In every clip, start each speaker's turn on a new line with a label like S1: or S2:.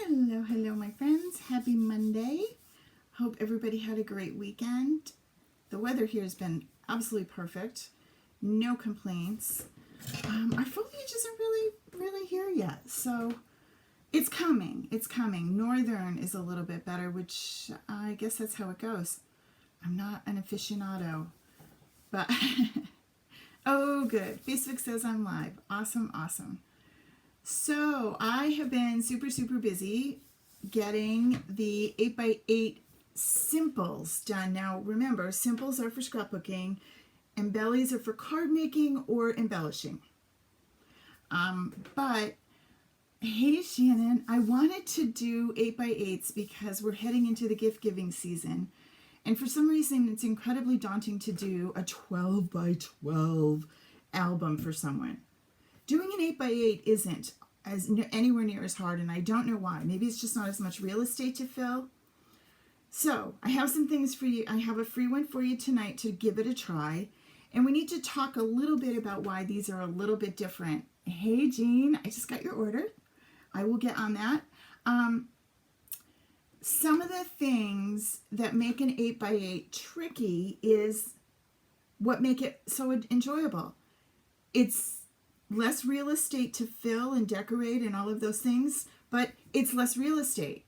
S1: Hello, hello, my friends. Happy Monday. Hope everybody had a great weekend. The weather here has been absolutely perfect. No complaints. Our foliage isn't really here yet, so it's coming. It's coming. Northern is a little bit better, which I guess that's how it goes. I'm not an aficionado, but oh, good. Facebook says I'm live. Awesome, awesome. So I have been super busy getting the 8x8 simples done. Now remember, simples are for scrapbooking, embellies are for card making or embellishing. But hey Shannon, I wanted to do 8x8s because we're heading into the gift giving season. And for some reason, it's incredibly daunting to do a 12x12 album for someone. Doing an 8x8 isn't anywhere near as hard, and I don't know why. Maybe it's just not as much real estate to fill. So I have some things for you. I have a free one for you tonight to give it a try. And we need to talk a little bit about why these are a little bit different. Hey, Jean, I just got your order. I will get on that. Some of the things that make an 8x8 tricky is what make it so enjoyable. It's less real estate to fill and decorate and all of those things, but it's less real estate.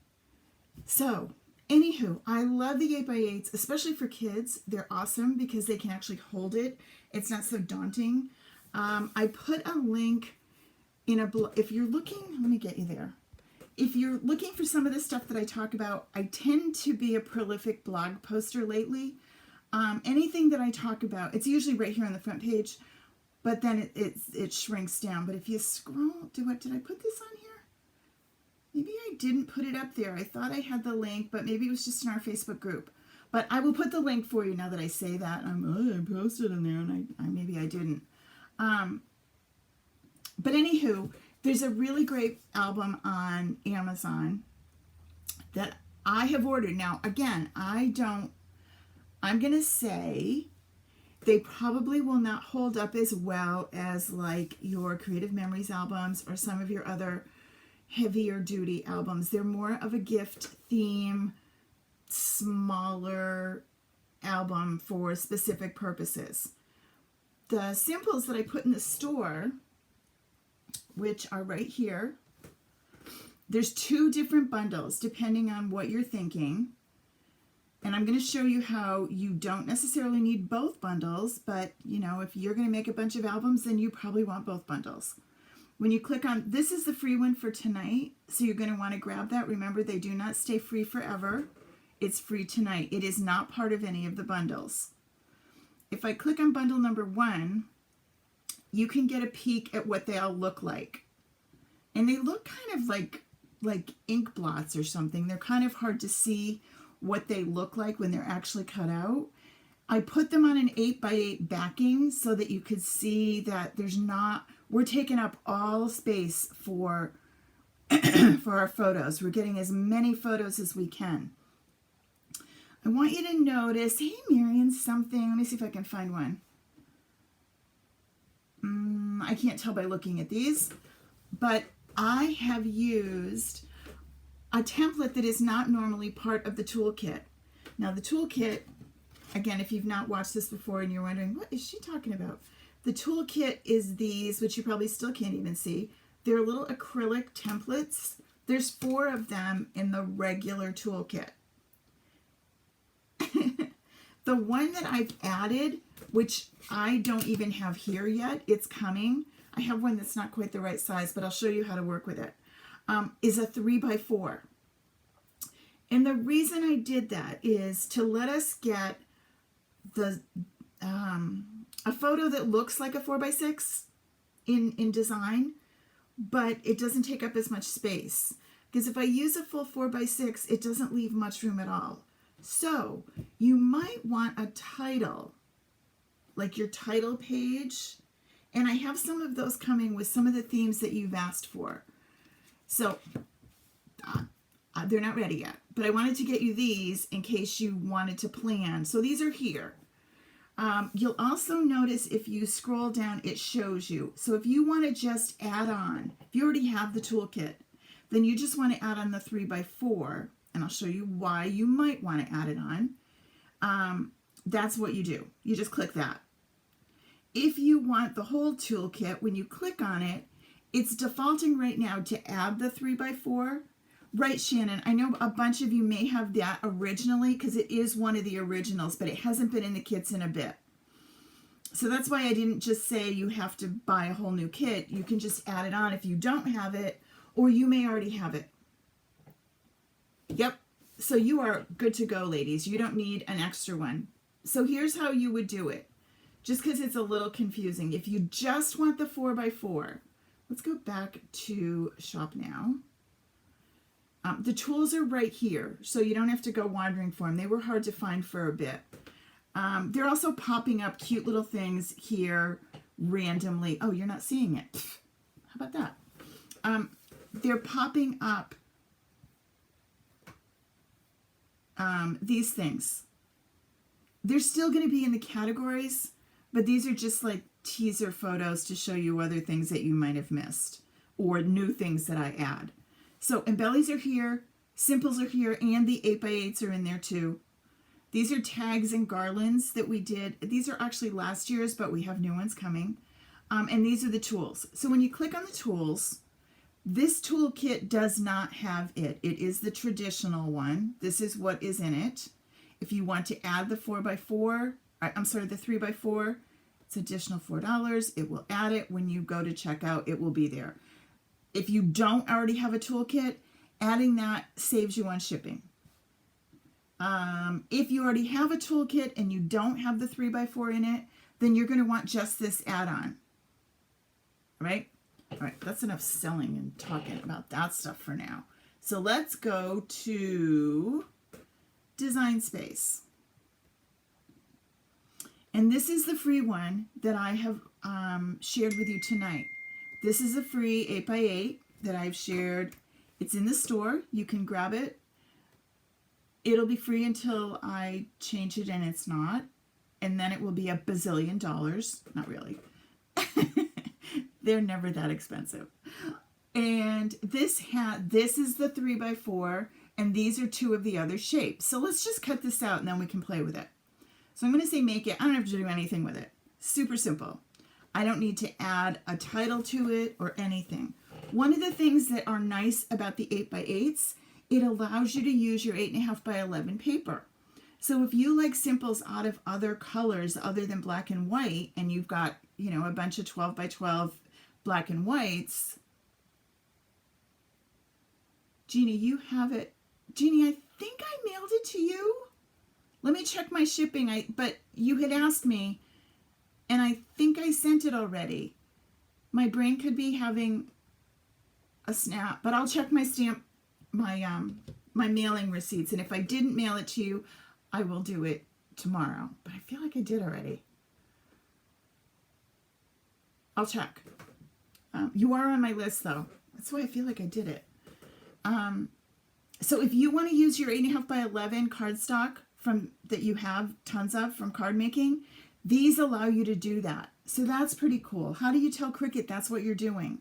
S1: So, anywho, I love the 8x8s, especially for kids. They're awesome because they can actually hold it. It's not so daunting. I put a link in a blog. If you're looking, let me get you there. If you're looking for some of the stuff that I talk about, I tend to be a prolific blog poster lately. Anything that I talk about, it's usually right here on the front page, but then it shrinks down. But if you scroll, did I put this on here? Maybe I didn't put it up there. I thought I had the link, but maybe it was just in our Facebook group. But I will put the link for you now that I say that. I posted in there, and maybe I didn't. But anywho, there's a really great album on Amazon that I have ordered. Now, again, I'm going to say they probably will not hold up as well as like your Creative Memories albums or some of your other heavier duty albums. They're more of a gift theme, smaller album for specific purposes. The simples that I put in the store, which are right here, there's 2 different bundles depending on what you're thinking. And I'm going to show you how you don't necessarily need both bundles, but you know, if you're going to make a bunch of albums, then you probably want both bundles. When you click on, this is the free one for tonight, so you're going to want to grab that. Remember, they do not stay free forever. It's free tonight. It is not part of any of the bundles. If I click on bundle number 1, you can get a peek at what they all look like. And they look kind of like ink blots or something. They're kind of hard to see what they look like when they're actually cut out. I put them on an 8x8 backing so that you could see that we're taking up all space for for our photos. We're getting as many photos as we can. I want you to notice, hey Marion, something. Let me see if I can find one. I can't tell by looking at these, but I have used a template that is not normally part of the toolkit. Now the toolkit, again, if you've not watched this before and you're wondering, what is she talking about? The toolkit is these, which you probably still can't even see. They're little acrylic templates. There's 4 of them in the regular toolkit. The one that I've added, which I don't even have here yet, it's coming. I have one that's not quite the right size, but I'll show you how to work with it. Is a 3x4. And the reason I did that is to let us get a photo that looks like a 4x6 in design, but it doesn't take up as much space. Because if I use a full 4x6, it doesn't leave much room at all. So you might want a title, like your title page. And I have some of those coming with some of the themes that you've asked for. So they're not ready yet, but I wanted to get you these in case you wanted to plan. So these are here. You'll also notice if you scroll down, it shows you. So if you want to just add on, if you already have the toolkit, then you just want to add on the 3x4, and I'll show you why you might want to add it on. That's what you do. You just click that. If you want the whole toolkit, when you click on it, it's defaulting right now to add the 3x4. Right, Shannon, I know a bunch of you may have that originally because it is one of the originals, but it hasn't been in the kits in a bit. So that's why I didn't just say you have to buy a whole new kit. You can just add it on if you don't have it, or you may already have it. Yep, so you are good to go, ladies. You don't need an extra one. So here's how you would do it, just because it's a little confusing. If you just want the 4x4, let's go back to Shop Now. The tools are right here, so you don't have to go wandering for them. They were hard to find for a bit. They're also popping up cute little things here randomly. Oh, you're not seeing it. How about that? They're popping up these things. They're still going to be in the categories, but these are just like teaser photos to show you other things that you might have missed or new things that I add. So embellies are here, simples are here, and the 8x8s are in there too. These are tags and garlands that we did. These are actually last year's, but we have new ones coming. And these are the tools. So when you click on the tools, this toolkit does not have it. It is the traditional one. This is what is in it. If you want to add the 4x4, I'm sorry, the 3x4, it's additional $4. It will add it. When you go to checkout, it will be there. If you don't already have a toolkit, adding that saves you on shipping. If you already have a toolkit and you don't have the 3x4 in it, then you're going to want just this add-on. Right? All right, that's enough selling and talking about that stuff for now. So let's go to Design Space. And this is the free one that I have shared with you tonight. This is a free 8x8 that I've shared. It's in the store. You can grab it. It'll be free until I change it and it's not. And then it will be $1 bazillion. Not really. They're never that expensive. And this is the 3x4, and these are two of the other shapes. So let's just cut this out and then we can play with it. So I'm going to say make it. I don't have to do anything with it. Super simple. I don't need to add a title to it or anything. One of the things that are nice about the 8x8s, it allows you to use your 8.5x11 paper. So if you like simples out of other colors other than black and white, and you've got, you know, a bunch of 12x12 black and whites, Jeannie, you have it. Jeannie, I think I mailed it to you. Let me check my shipping. But you had asked me, and I think I sent it already. My brain could be having a snap, but I'll check my my mailing receipts, and if I didn't mail it to you, I will do it tomorrow. But I feel like I did already. I'll check. You are on my list, though. That's why I feel like I did it. So if you want to use your 8.5x11 cardstock that you have tons of from card making, these allow you to do that. So that's pretty cool. How do you tell Cricut that's what you're doing?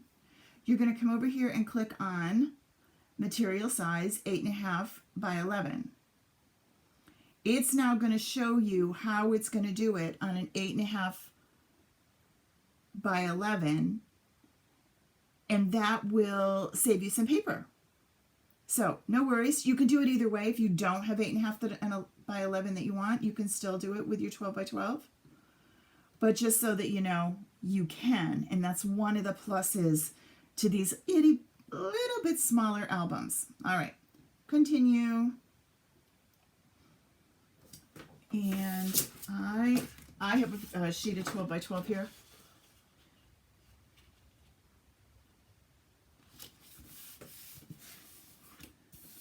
S1: You're going to come over here and click on material size 8.5x11. It's now going to show you how it's going to do it on an 8.5x11, and that will save you some paper. So no worries. You can do it either way. If you don't have 8.5x11 that you want, you can still do it with your 12x12. But just so that you know, you can. And that's one of the pluses to these itty little bit smaller albums. All right, continue. And I have a sheet of 12x12 here.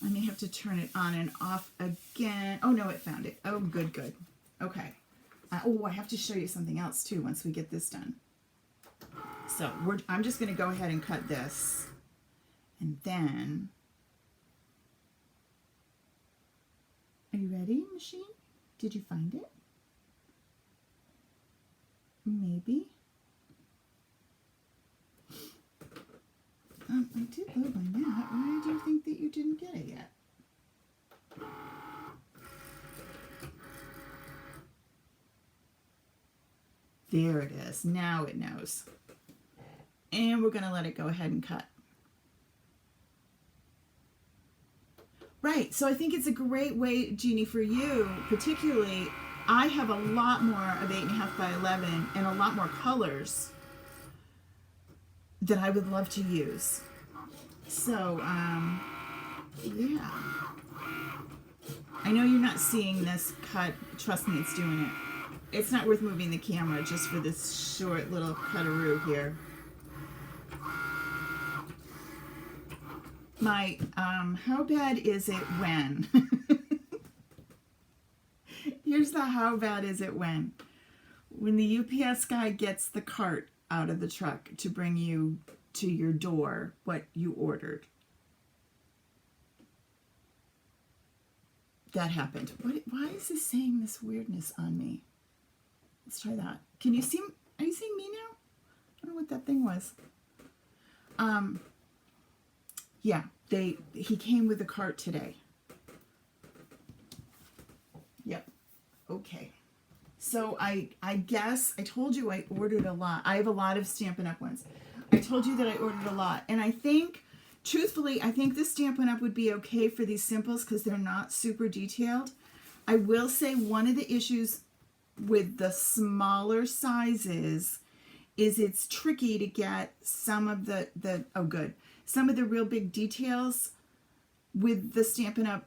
S1: I may have to turn it on and off again. Oh, no, it found it. Oh, good, good. Okay. I have to show you something else, too, once we get this done. So I'm just going to go ahead and cut this. And then... Are you ready, machine? Did you find it? Maybe. I did load my mat. Why do you think that you didn't get it yet? There it is. Now it knows. And we're going to let it go ahead and cut. Right. So I think it's a great way, Jeannie, for you, particularly, I have a lot more of 8.5 by 11 and a lot more colors that I would love to use. So, yeah. I know you're not seeing this cut. Trust me, it's doing it. It's not worth moving the camera just for this short little cutaroo here. My, how bad is it when? Here's the how bad is it when. When the UPS guy gets the cart out of the truck to bring you to your door what you ordered. That happened. Why is this saying this weirdness on me? Let's try that. Can you see? Are you seeing me now? I don't know what that thing was. Yeah, he came with the cart today. Yep. Okay. So I guess I told you I ordered a lot. I have a lot of Stampin' Up! Ones. I told you that I ordered a lot. And I think, truthfully, I think the Stampin' Up! Would be okay for these simples because they're not super detailed. I will say one of the issues with the smaller sizes is it's tricky to get some of some of the real big details with the Stampin' Up!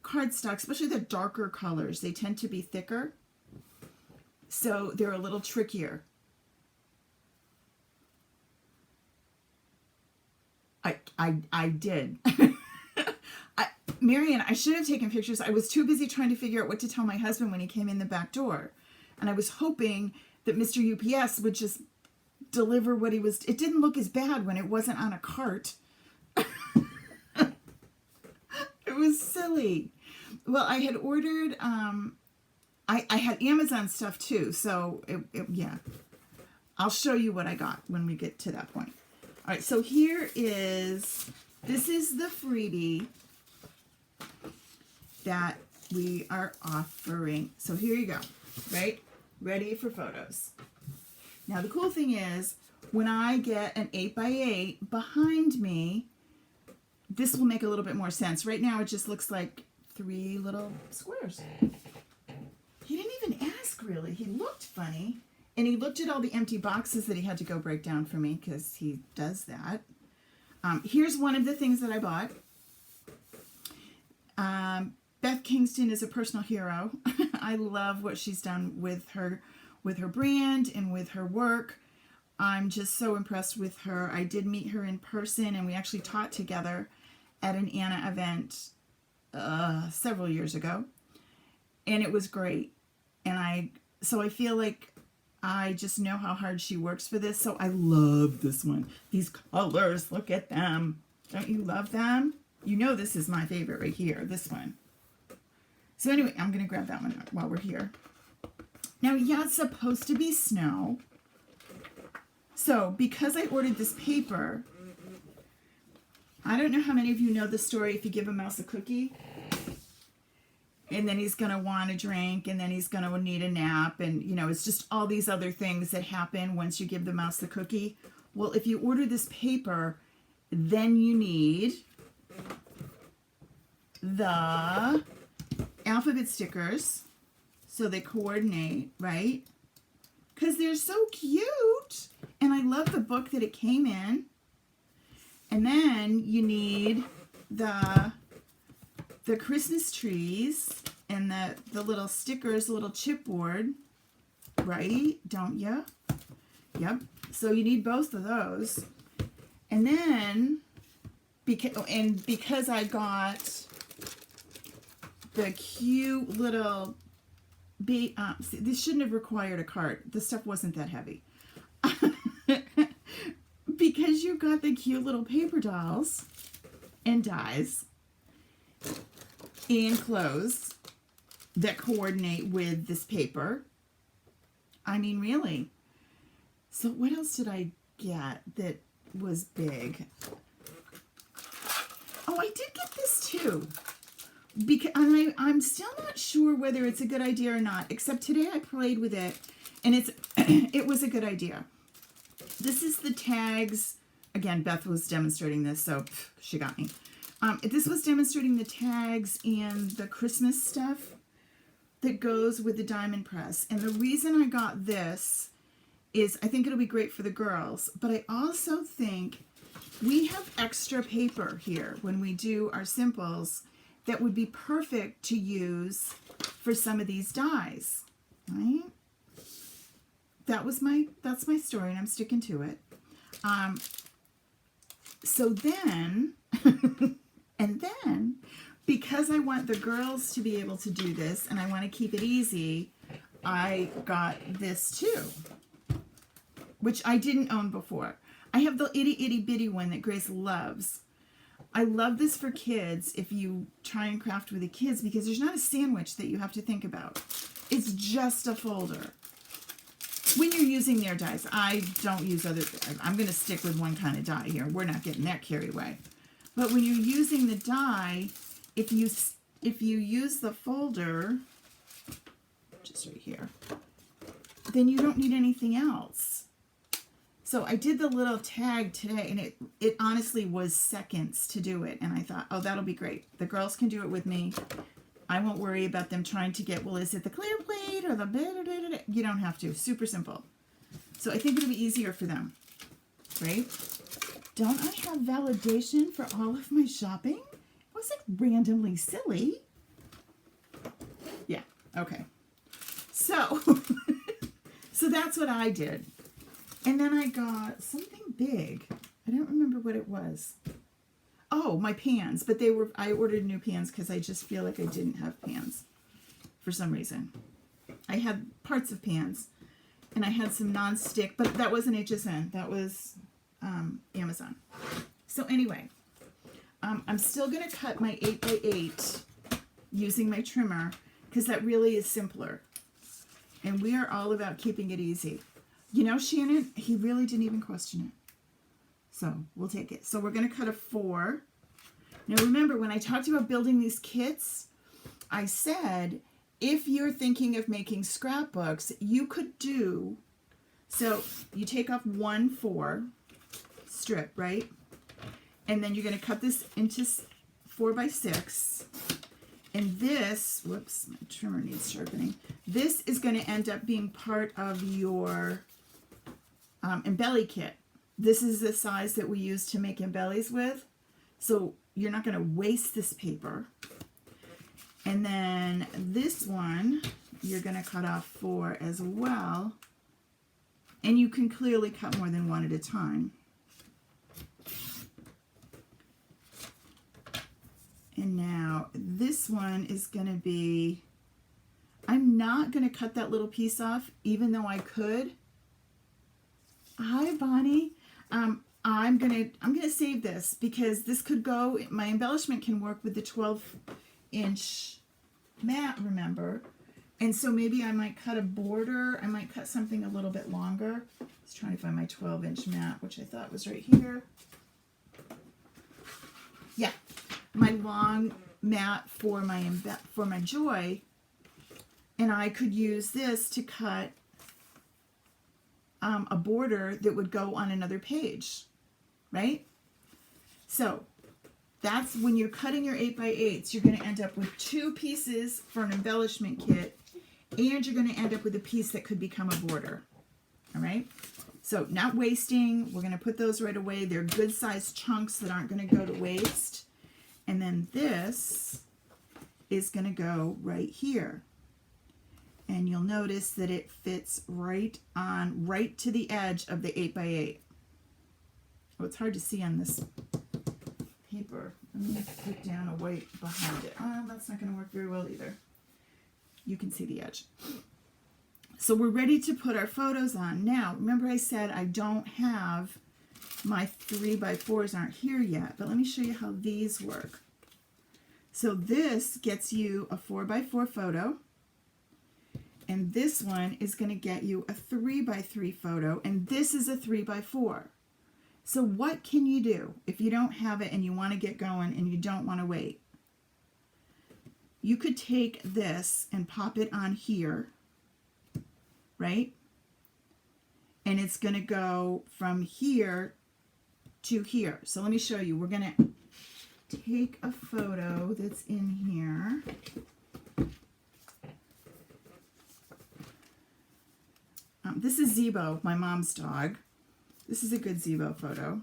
S1: Cardstock, especially the darker colors. They tend to be thicker. So they're a little trickier. I did. Marian, I should have taken pictures. I was too busy trying to figure out what to tell my husband when he came in the back door. And I was hoping that Mr. UPS would just deliver what he was. It didn't look as bad when it wasn't on a cart. It was silly. Well, I had ordered, I had Amazon stuff too. So, yeah. I'll show you what I got when we get to that point. All right, so this is the freebie that we are offering. So here you go, right? Ready for photos. Now, the cool thing is, when I get an 8x8 behind me, this will make a little bit more sense. Right now, it just looks like 3 little squares. He didn't even ask, really. He looked funny. And he looked at all the empty boxes that he had to go break down for me, because he does that. Here's one of the things that I bought. Beth Kingston is a personal hero. I love what she's done with her brand and with her work. I'm just so impressed with her. I did meet her in person, and we actually taught together at an Anna event several years ago. And it was great. And so I feel like I just know how hard she works for this. So I love this one. These colors, look at them. Don't you love them? You know this is my favorite right here, this one. So anyway, I'm going to grab that one while we're here. Now, yeah, it's supposed to be snow. So because I ordered this paper, I don't know how many of you know the story, if you give a mouse a cookie, and then he's going to want a drink, and then he's going to need a nap, and, you know, it's just all these other things that happen once you give the mouse the cookie. Well, if you order this paper, then you need the alphabet stickers, so they coordinate, right? Because they're so cute, and I love the book that it came in. And then you need the Christmas trees and the little stickers, the little chipboard, right? Don't you? Yep. So you need both of those. And then, because I got the cute little, this shouldn't have required a cart. The stuff wasn't that heavy. Because you got the cute little paper dolls and dies and clothes that coordinate with this paper. I mean, really. So what else did I get that was big? I did get this too. Because I'm still not sure whether it's a good idea or not, except today I played with it and it was a good idea. This is the tags. Again, Beth was demonstrating this, so she got me. This was demonstrating the tags and the Christmas stuff that goes with the diamond press. And the reason I got this is I think it'll be great for the girls, but I also think we have extra paper here when we do our simples that would be perfect to use for some of these dies, right? That's my story, and I'm sticking to it. So then, and then, because I want the girls to be able to do this, and I want to keep it easy, I got this too, which I didn't own before. I have the itty itty bitty one that Grace loves. I love this for kids if you try and craft with the kids, because there's not a sandwich that you have to think about. It's just a folder. When you're using their dies, I don't use other, I'm going to stick with one kind of die here. We're not getting that carried away. But when you're using the die, if you use the folder, just right here, then you don't need anything else. So I did the little tag today, and it honestly was seconds to do it. And I thought, oh, that'll be great. The girls can do it with me. I won't worry about them trying to get, well, is it the clear plate or the blah? You don't have to. Super simple. So I think it'll be easier for them, right? Don't I have validation for all of my shopping? Was it randomly silly? Yeah, okay. So, so that's what I did. And then I got something big. I don't remember what it was. Oh, my pans, but I ordered new pans because I just feel like I didn't have pans for some reason. I had parts of pans, and I had some non-stick, but that wasn't HSN. That was Amazon. So anyway, I'm still going to cut my 8x8 using my trimmer because that really is simpler. And we are all about keeping it easy. You know, Shannon, he really didn't even question it. So we'll take it. So we're going to cut a 4. Now remember, when I talked about building these kits, I said, if you're thinking of making scrapbooks, you could do, so you take off 1 4 strip, right? And then you're going to cut this into 4x6. And this, whoops, my trimmer needs sharpening. This is going to end up being part of your embelly kit. This is the size that we use to make embellies with. So you're not going to waste this paper. And then this one, you're going to cut off 4 as well. And you can clearly cut more than one at a time. And now this one is going to be, I'm not going to cut that little piece off, even though I could. Hi, Bonnie. I'm gonna save this because this could go, my embellishment can work with the 12-inch mat, remember? And so maybe I might cut a border. I might cut something a little bit longer. I was trying to find my 12-inch mat, which I thought was right here. Yeah, my long mat for my joy, and I could use this to cut a border that would go on another page, right? So that's when you're cutting your 8x8s, you're going to end up with 2 pieces for an embellishment kit, and you're going to end up with a piece that could become a border. All right? So not wasting. We're going to put those right away. They're good sized chunks that aren't going to go to waste. And then this is going to go right here. And you'll notice that it fits right to the edge of the 8x8. Oh, it's hard to see on this paper. Let me put down a white behind it. Oh, that's not going to work very well either. You can see the edge. So we're ready to put our photos on. Now, remember I said I don't have, my 3x4s aren't here yet, but let me show you how these work. So this gets you a 4x4 photo. And this one is going to get you a 3x3 photo, and this is a 3x4. So what can you do if you don't have it and you want to get going and you don't want to wait? You could take this and pop it on here, right? And it's going to go from here to here. So let me show you. We're going to take a photo that's in here. This is Zebo, my mom's dog. This is a good Zebo photo.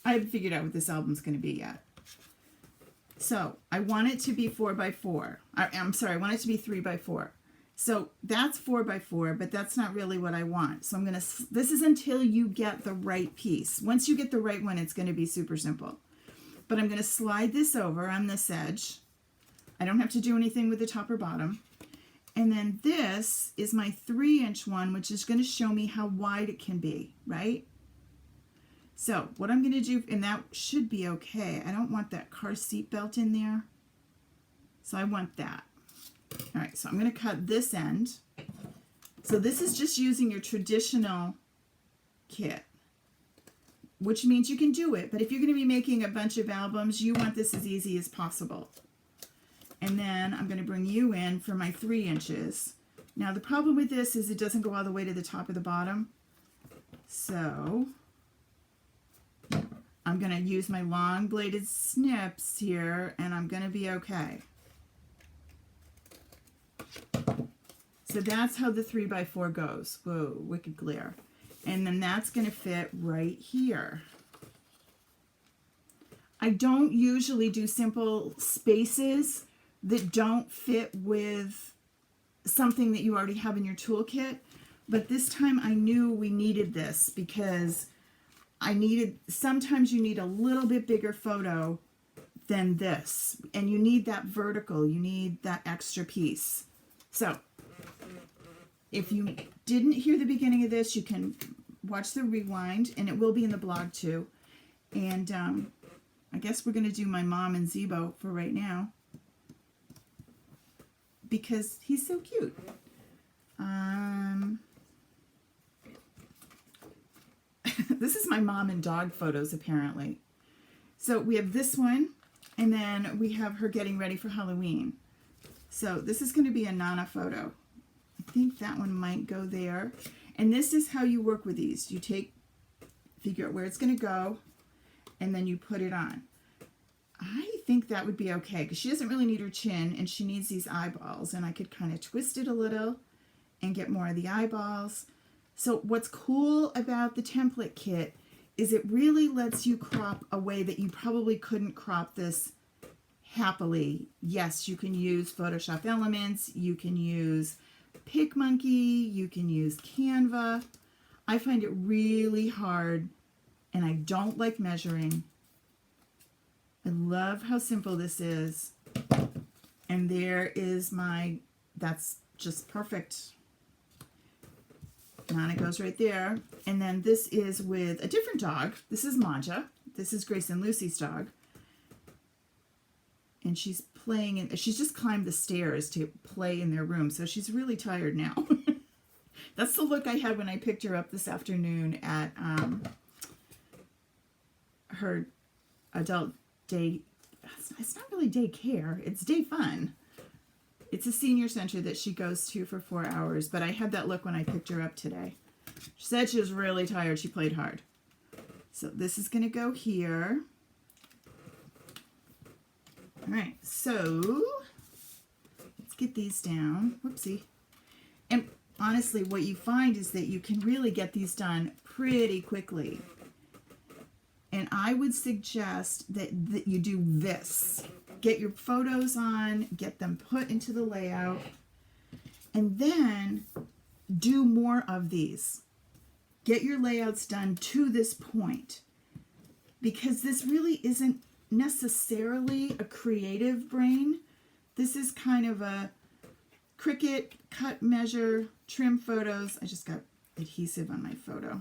S1: I haven't figured out what this album's going to be yet. So I want it to be 4x4. I'm sorry, I want it to be 3x4. So that's 4x4, but that's not really what I want. So I'm going to, this is until you get the right piece. Once you get the right one, it's going to be super simple. But I'm going to slide this over on this edge. I don't have to do anything with the top or bottom. And then this is my 3-inch one, which is going to show me how wide it can be, right? So what I'm going to do, and that should be okay. I don't want that car seat belt in there. So I want that. All right, so I'm going to cut this end. So this is just using your traditional kit, which means you can do it. But if you're going to be making a bunch of albums, you want this as easy as possible. And then I'm going to bring you in for my 3 inches. Now the problem with this is it doesn't go all the way to the top or the bottom. So I'm going to use my long bladed snips here and I'm going to be okay. So that's how the 3x4 goes. Whoa, wicked glare. And then that's going to fit right here. I don't usually do simple spaces that don't fit with something that you already have in your toolkit. But this time I knew we needed this because sometimes you need a little bit bigger photo than this. And you need that vertical, you need that extra piece. So if you didn't hear the beginning of this, you can watch the rewind, and it will be in the blog too. And I guess we're going to do my mom and Zebo for right now because he's so cute. This is my mom and dog photos, apparently. So we have this one, and then we have her getting ready for Halloween. So this is going to be a Nana photo. I think that one might go there. And this is how you work with these. You figure out where it's going to go, and then you put it on. I think that would be okay, because she doesn't really need her chin, and she needs these eyeballs. And I could kind of twist it a little and get more of the eyeballs. So what's cool about the template kit is it really lets you crop a way that you probably couldn't crop this happily. Yes, you can use Photoshop Elements, you can use PicMonkey, you can use Canva. I find it really hard, and I don't like measuring. I love how simple this is. And there is that's just perfect. Nana goes right there. And then this is with a different dog. This is Manja. This is Grace and Lucy's dog. And she's playing, she's just climbed the stairs to play in their room. So she's really tired now. That's the look I had when I picked her up this afternoon at her adult day. It's not really daycare. It's day fun. It's a senior center that she goes to for 4 hours, but I had that look when I picked her up today. She said she was really tired. She played hard. So this is going to go here. All right, so let's get these down. Whoopsie. And honestly, what you find is that you can really get these done pretty quickly. And I would suggest that you do this. Get your photos on, get them put into the layout, and then do more of these. Get your layouts done to this point, because this really isn't necessarily a creative brain. This is kind of a Cricut, cut, measure, trim photos. I just got adhesive on my photo.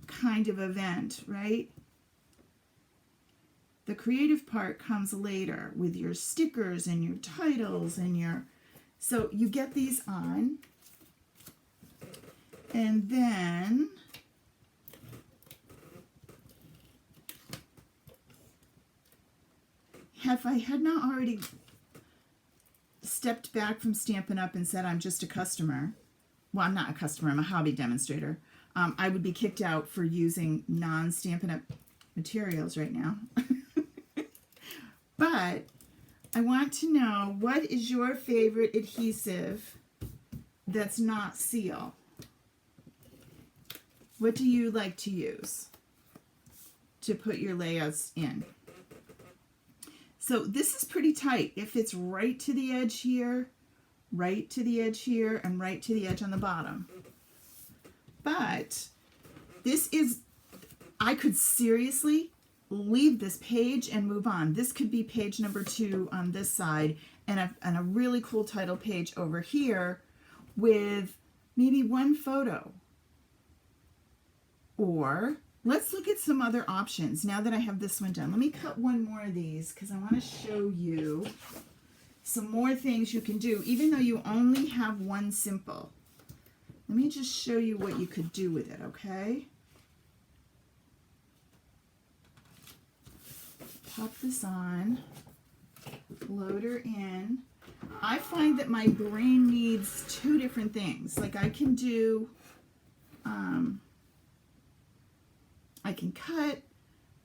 S1: Kind of event, right? The creative part comes later with your stickers and your titles and so you get these on, And then if I had not already stepped back from Stampin' Up! And said I'm just a customer, well, I'm not a customer, I'm a hobby demonstrator, I would be kicked out for using non-Stampin' Up! Materials right now. But I want to know, what is your favorite adhesive that's not seal? What do you like to use to put your layouts in? So this is pretty tight. If it's right to the edge here, right to the edge here, and right to the edge on the bottom. But this is, I could seriously leave this page and move on. This could be page number 2 on this side, and a really cool title page over here with maybe one photo. Or let's look at some other options now that I have this one done. Let me cut one more of these because I want to show you some more things you can do, even though you only have one simple. Let me just show you what you could do with it, okay? Pop this on, load her in. I find that my brain needs 2 different things. Like I can do, I can cut,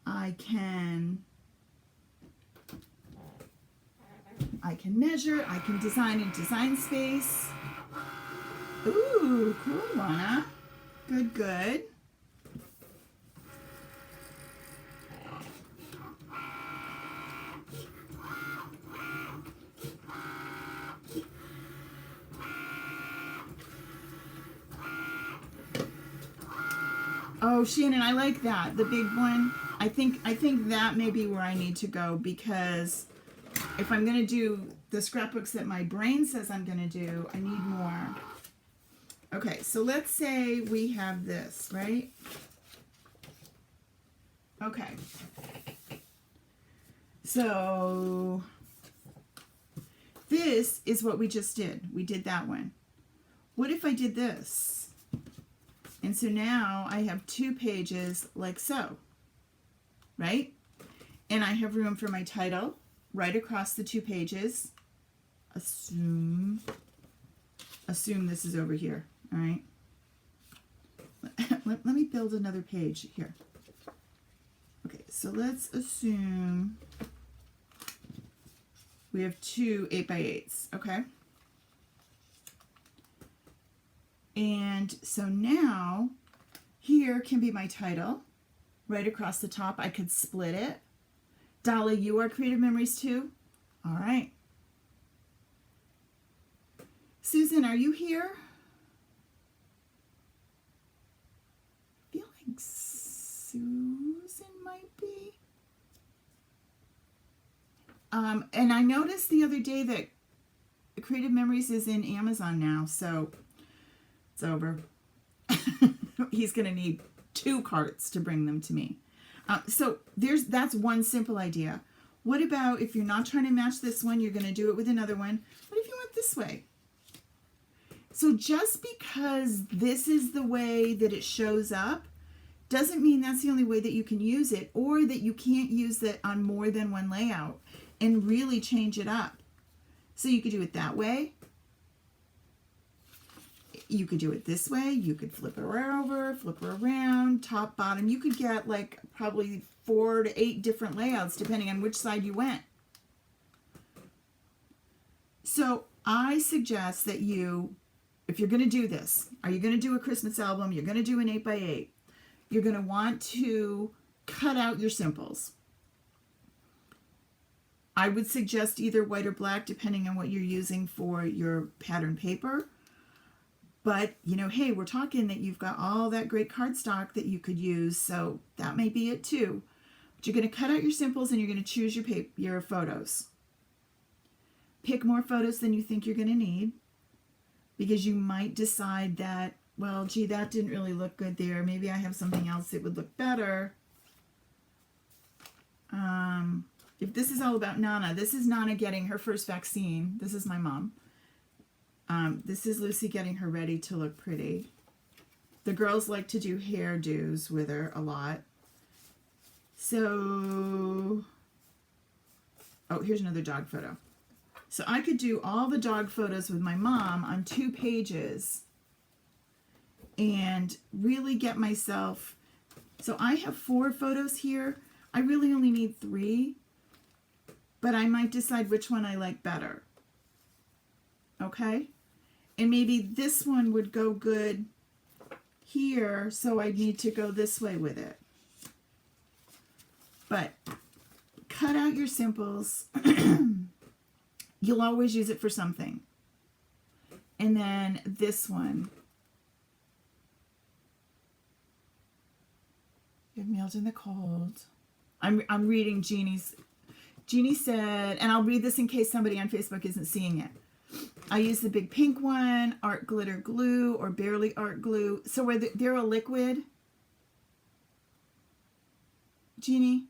S1: I can measure, I can design in design space. Ooh, cool, Lana. Good, good. Oh, Shannon, I like that. The big one. I think that may be where I need to go, because if I'm going to do the scrapbooks that my brain says I'm going to do, I need more. Okay, so let's say we have this, right? Okay. So this is what we just did. We did that one. What if I did this? And so now I have 2 pages like so, right? And I have room for my title right across the 2 pages. Assume this is over here, all right? Let me build another page here. Okay, so let's assume we have 2 8x8s, okay? And so now here can be my title right across the top. I could split it. Dolly, you are Creative Memories too? All right. Susan, are you here? I feel like Susan might be. And I noticed the other day that Creative Memories is in Amazon now, so it's over. He's going to need 2 carts to bring them to me. So that's one simple idea. What about if you're not trying to match this one, you're going to do it with another one? What if you went this way? So just because this is the way that it shows up doesn't mean that's the only way that you can use it, or that you can't use it on more than one layout and really change it up. So you could do it that way. You could do it this way. You could flip her over, flip her around, top, bottom. You could get like probably 4 to 8 different layouts depending on which side you went. So I suggest that you, if you're going to do this, are you going to do a Christmas album? You're going to do an 8x8. You're going to want to cut out your simples. I would suggest either white or black depending on what you're using for your pattern paper. But, you know, hey, we're talking that you've got all that great cardstock that you could use, so that may be it too. But you're going to cut out your simples and you're going to choose your photos. Pick more photos than you think you're going to need, because you might decide that, well, gee, that didn't really look good there. Maybe I have something else that would look better. If this is all about Nana, this is Nana getting her first vaccine. This is my mom. This is Lucy getting her ready to look pretty. The girls like to do hairdos with her a lot. So, oh, here's another dog photo. So I could do all the dog photos with my mom on 2 pages and really get myself, so I have 4 photos here. I really only need 3, but I might decide which one I like better. Okay? And maybe this one would go good here, so I need to go this way with it. But cut out your simples. You'll always use it for something. And then this one. Give meals in the cold. I'm reading Jeannie's. Jeannie said, and I'll read this in case somebody on Facebook isn't seeing it. I use the big pink one, art glitter glue or barely art glue. So where they're a liquid. Jeannie,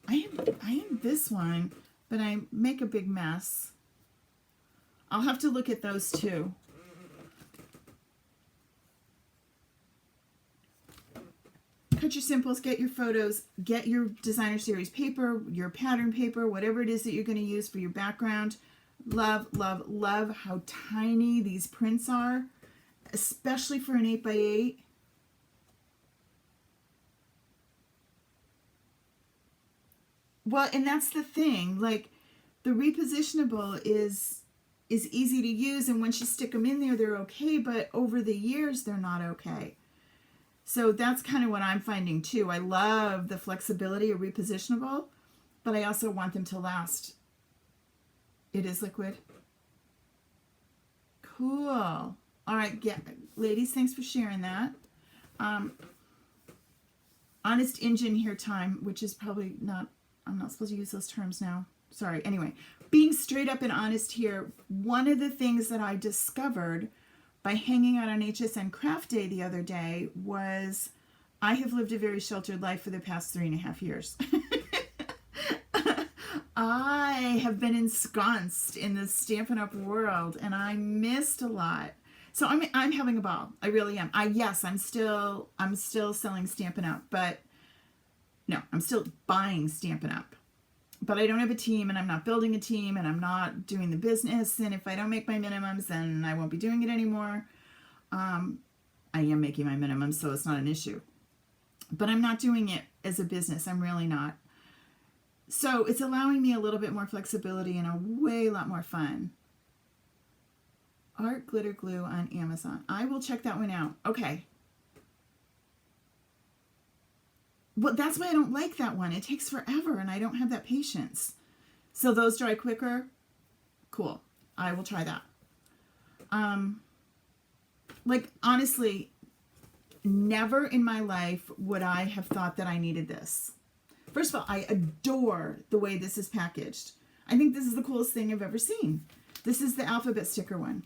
S1: I am this one, but I make a big mess. I'll have to look at those too. Cut your simples, get your photos, get your designer series paper, your pattern paper, whatever it is that you're going to use for your background. Love, love, love how tiny these prints are, especially for an 8x8. Well, and that's the thing, like the repositionable is easy to use, and once you stick them in there, they're okay, but over the years, they're not okay. So that's kind of what I'm finding too. I love the flexibility of repositionable, but I also want them to last. It is liquid. Cool. All right, ladies, thanks for sharing that. Honest engine here time, which is probably not, I'm not supposed to use those terms now. Sorry. Anyway, being straight up and honest here, one of the things that I discovered by hanging out on HSN Craft Day the other day was I have lived a very sheltered life for the past 3.5 years. I have been ensconced in the Stampin' Up! World, and I missed a lot. So I'm having a ball. I really am. Yes, I'm still selling Stampin' Up!, but no, I'm still buying Stampin' Up!. But I don't have a team, and I'm not building a team, and I'm not doing the business. And if I don't make my minimums, then I won't be doing it anymore. I am making my minimums, so it's not an issue. But I'm not doing it as a business. I'm really not. So it's allowing me a little bit more flexibility and a lot more fun. Art glitter glue on Amazon. I will check that one out. Okay. Well, that's why I don't like that one. It takes forever, and I don't have that patience. So those dry quicker. Cool. I will try that. Like, honestly, never in my life would I have thought that I needed this. First of all, I adore the way this is packaged. I think this is the coolest thing I've ever seen. This is the alphabet sticker one.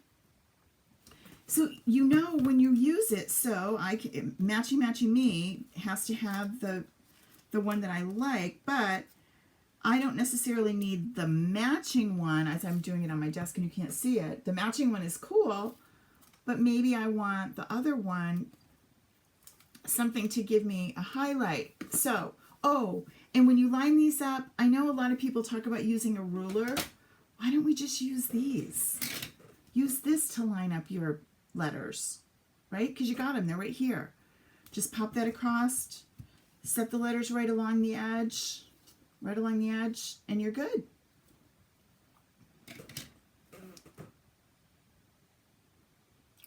S1: So, you know, when you use it, so Matchy Matchy Me has to have the one that I like, but I don't necessarily need the matching one as I'm doing it on my desk and you can't see it. The matching one is cool, but maybe I want the other one, something to give me a highlight. So, oh, and when you line these up, I know a lot of people talk about using a ruler. Why don't we just use these? Use this to line up your letters, right? Because you got them, they're right here. Just pop that across, set the letters right along the edge, and you're good.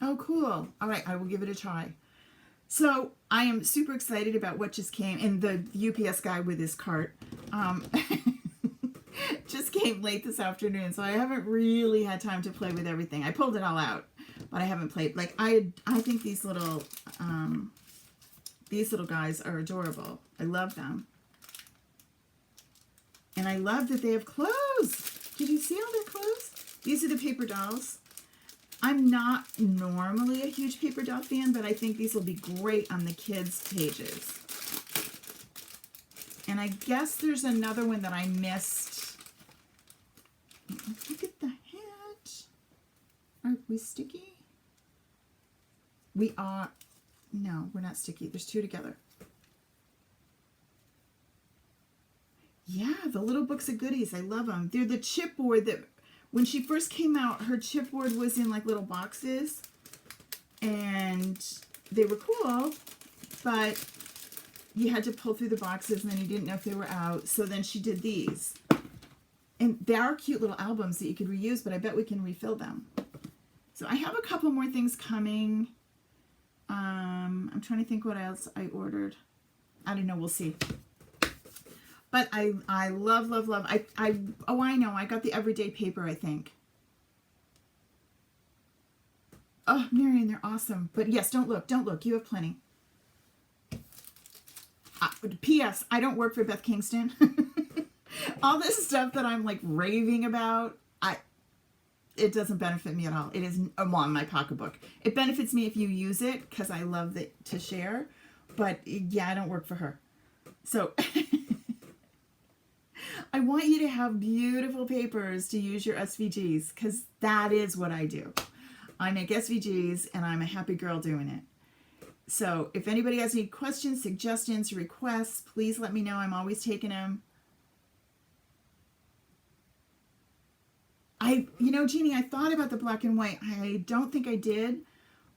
S1: Oh, cool. All right, I will give it a try. So I am super excited about what just came, and the UPS guy with his cart just came late this afternoon, so I haven't really had time to play with everything. I pulled it all out, but I haven't played. Like, I think these little guys are adorable. I love them. And I love that they have clothes. Did you see all their clothes? These are the paper dolls. I'm not normally a huge paper doll fan, but I think these will be great on the kids' pages. And I guess there's another one that I missed. Look at the hat. Are we sticky? No, we're not sticky. There's two together. Yeah, the little books of goodies. I love them. They're the chipboard that, when she first came out, her chipboard was in like little boxes. And they were cool, but you had to pull through the boxes and then you didn't know if they were out. So then she did these. And they are cute little albums that you could reuse, but I bet we can refill them. So I have a couple more things coming. I'm trying to think what else I ordered. I don't know. We'll see. But I love. Oh, I know. I got the everyday paper, I think. Oh, Marion, they're awesome. But yes, don't look. Don't look. You have plenty. P.S. I don't work for Beth Kingston. All this stuff that I'm like raving about, it doesn't benefit me at all. It is on my pocketbook. It benefits me if you use it because I love it to share. But yeah, I don't work for her. So I want you to have beautiful papers to use your SVGs because that is what I do. I make SVGs and I'm a happy girl doing it. So if anybody has any questions, suggestions, requests, please let me know. I'm always taking them. Jeannie, I thought about the black and white. I don't think I did,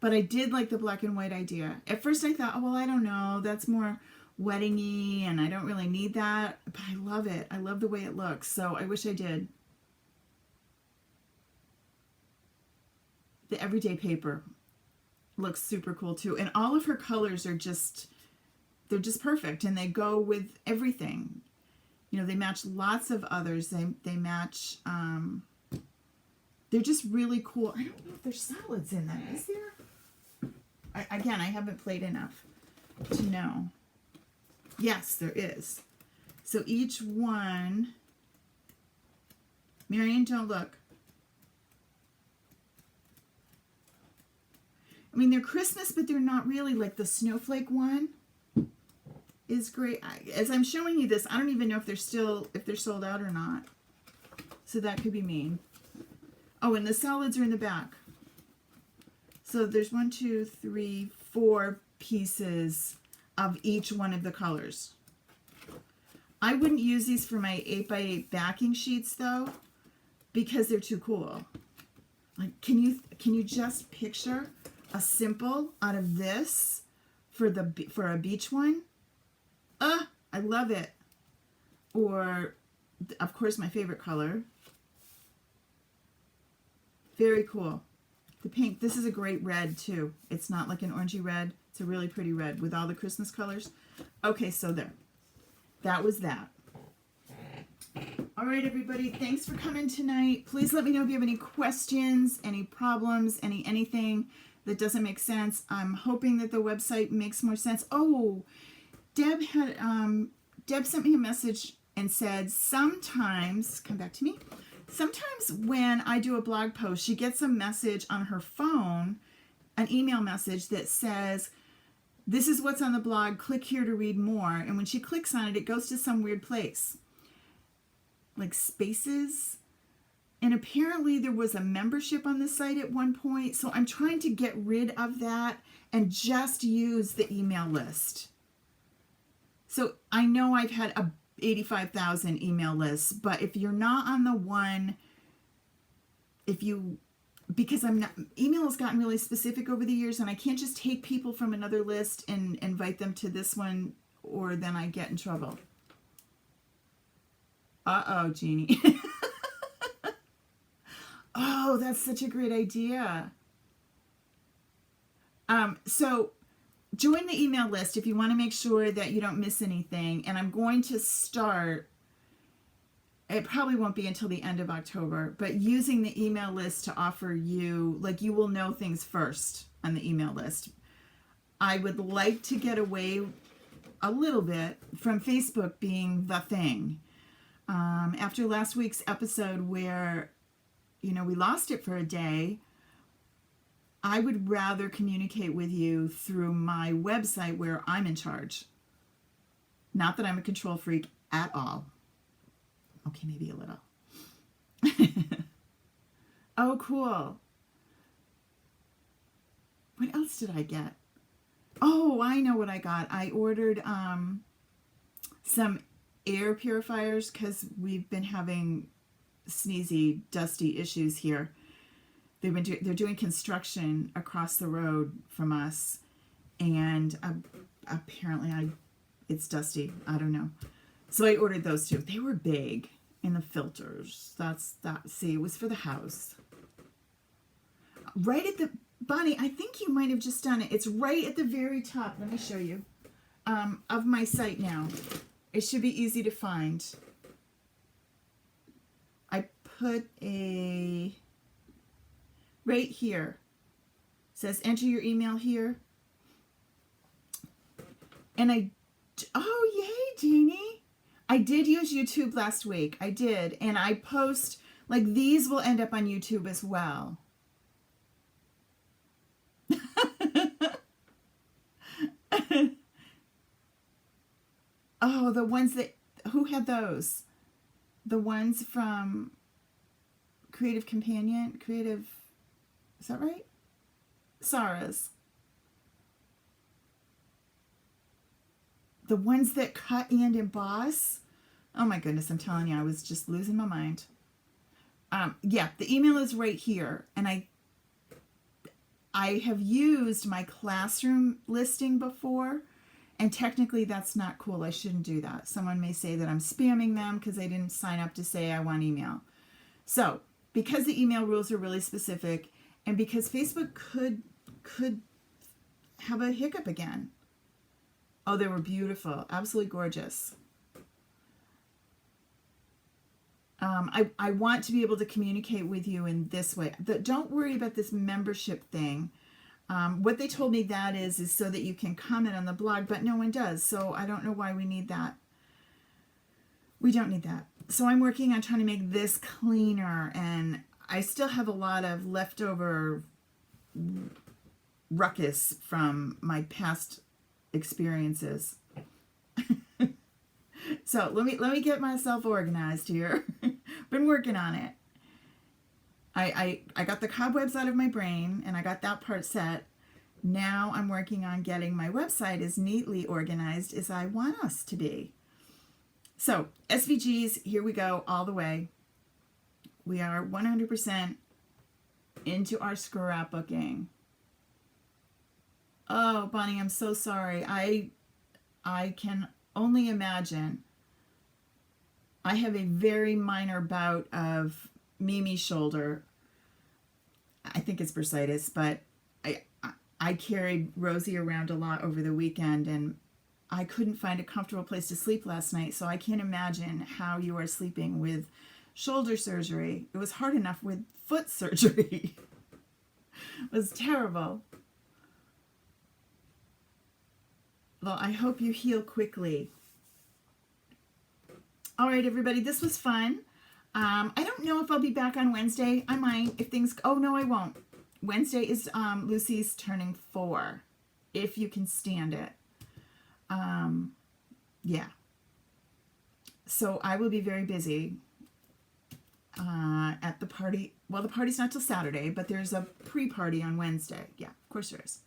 S1: but I did like the black and white idea. At first I thought, oh, well, I don't know. That's more wedding-y and I don't really need that, but I love it. I love the way it looks. So I wish I did. The everyday paper looks super cool too. And all of her colors are they're just perfect. And they go with everything. They match lots of others. They match, they're just really cool. I don't know if there's solids in them. Is there? Again, I haven't played enough to know. Yes, there is. So each one, Marion, don't look. I mean, they're Christmas, but they're not really. Like the snowflake one is great. As I'm showing you this, I don't even know if they're sold out or not. So that could be mean. Oh, and the solids are in the back. So there's 1, 2, 3, 4 pieces of each one of the colors. I wouldn't use these for my 8x8 backing sheets though, because they're too cool. Like, can you just picture a simple out of this for a beach one? I love it. Or, of course, my favorite color. Very cool. The pink, this is a great red too. It's not like an orangey red. It's a really pretty red with all the Christmas colors. Okay, so there. That was that. All right, everybody, thanks for coming tonight. Please let me know if you have any questions, any problems, anything that doesn't make sense. I'm hoping that the website makes more sense. Oh, Deb sent me a message and said sometimes, come back to me, sometimes when I do a blog post, she gets a message on her phone, an email message that says, this is what's on the blog, click here to read more. And when she clicks on it, it goes to some weird place, like Spaces. And apparently there was a membership on the site at one point. So I'm trying to get rid of that and just use the email list. So I know I've had 85,000 email lists, but if you're not on the one, because email has gotten really specific over the years and I can't just take people from another list and invite them to this one or then I get in trouble. Uh-oh, Jeannie. Oh, that's such a great idea. So join the email list if you want to make sure that you don't miss anything. And I'm going to start, it probably won't be until the end of October, but using the email list to offer you, like you will know things first on the email list. I would like to get away a little bit from Facebook being the thing. After last week's episode where, we lost it for a day, I would rather communicate with you through my website where I'm in charge. Not that I'm a control freak at all. Okay, maybe a little. Oh, cool. What else did I get? Oh, I know what I got. I ordered some air purifiers because we've been having sneezy, dusty issues here. They're doing construction across the road from us, and apparently it's dusty. I don't know. So I ordered those two. They were big, and the filters. See, it was for the house. Right at the, Bonnie, I think you might have just done it. It's right at the very top. Let me show you. Of my site now. It should be easy to find. I put a, right here. It says enter your email here. And oh yay, Jeannie. I did use YouTube last week. I did. And I post, like these will end up on YouTube as well. Oh, the ones that, who had those? The ones from Creative Companion, is that right? Sarah's. The ones that cut and emboss. Oh my goodness, I'm telling you, I was just losing my mind. Yeah, the email is right here. And I have used my classroom listing before, and technically that's not cool. I shouldn't do that. Someone may say that I'm spamming them because they didn't sign up to say I want email. So because the email rules are really specific, and because Facebook could have a hiccup again. Oh, they were beautiful. Absolutely gorgeous. I want to be able to communicate with you in this way. Don't worry about this membership thing. What they told me that is so that you can comment on the blog, but no one does. So I don't know why we need that. We don't need that. So I'm working on trying to make this cleaner, and I still have a lot of leftover ruckus from my past experiences. So let me get myself organized here. Been working on it. I got the cobwebs out of my brain, and I got that part set. Now I'm working on getting my website as neatly organized as I want us to be. So SVGs, here we go, all the way. We are 100% into our scrapbooking. Oh, Bonnie, I'm so sorry. I can only imagine. I have a very minor bout of Mimi's shoulder. I think it's bursitis, but I carried Rosie around a lot over the weekend, and I couldn't find a comfortable place to sleep last night, so I can't imagine how you are sleeping with shoulder surgery. It was hard enough with foot surgery. It was terrible. Well, I hope you heal quickly. All right, everybody, this was fun. I don't know if I'll be back on Wednesday. I might, if things, oh no, I won't. Wednesday is Lucy's turning 4, if you can stand it. Yeah. So I will be very busy at the party. Well, the party's not till Saturday, but there's a pre-party on Wednesday. Yeah, of course there is.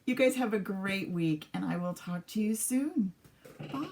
S1: You guys have a great week, and I will talk to you soon. Bye.